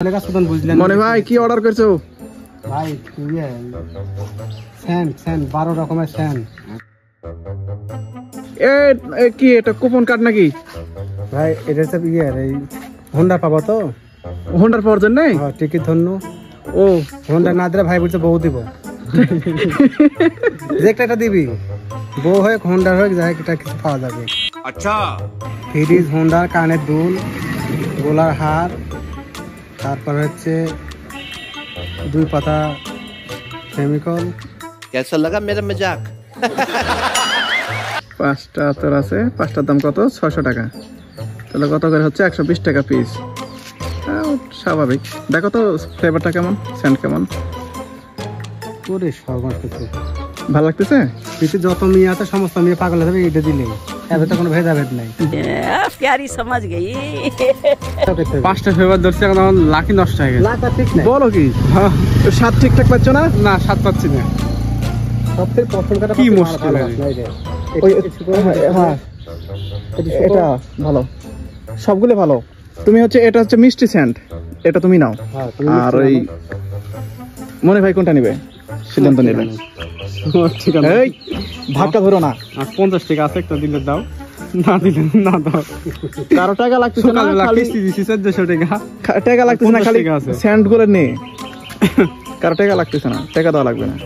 মনে ভাই কি অর্ডার করছো? ভাই স্যান্ড 12 রকমের স্যান্ড। কি এটা কুপন কার্ড নাকি? ভাই এটা হচ্ছে এই হোন্ডা পাবো তো, হোন্ডার পাওয়ার জন্য টিকিট ধন্য। ও হোন্ডা না দিলে ভাই বলছে বউ দিব। যে একটা দিবি, বউ হয়ে হোন্ডার হয়ে যায়, এটা কিছু পাওয়া যাবে। আচ্ছা, ফ্রিজ, হোন্ডার কানের দুল, গোলার হার, তারপর হচ্ছে 2 পাতা কেমিক্যাল। कैसा लगा मेरा मजाक? 5টা তোর আছে, 5টার দাম কত? 600 টাকা। তাহলে কত করে হচ্ছে? 120 টাকা পিস। স্বাভাবিক। দেখো তো ফ্লেভারটা কেমন, সেন্ট কেমন। ওরে সর্বনাশ কিছু ভালো লাগতেছে? পৃথিবীর যত মেয়ে আছে সমস্ত মেয়ে পাগল হবে এটা দিলে, এত তো কোনো ভেদাভেদ নাই। प्यारी समझ गई। 5টা ফেভার ধরছে, এখন লাকি নষ্ট হয়ে গেছে। লাকা ঠিক নাই। বলো কি? হ্যাঁ, স্বাদ ঠিকঠাক পাচ্ছ না? না, স্বাদ পাচ্ছি না। সবথেকে প্রথম কথা কি মুশকিল হ্যাঁ, এটা ভালো, সবগুলো ভালো। তুমি হচ্ছে এটা হচ্ছে মিষ্টি সেন্ট, এটা তুমি নাও। আর ওই মনে ভাই কোনটা নিবে সিদ্ধান্ত নিবে। ঠিক আছে, এই ভাগটা ধরো না। 50 টাকা আছে, একটা দিলে দাও, না দিলে না দাও। কারো টাকা লাগতেছে না, খালি কিস্তি দিছি 1400 টাকা। টাকা লাগতেছে না, খালি 50 টাকা আছে। সেন্ট গুলো নে। কারো টাকা লাগতেছে না, টাকা দেওয়া লাগবে না।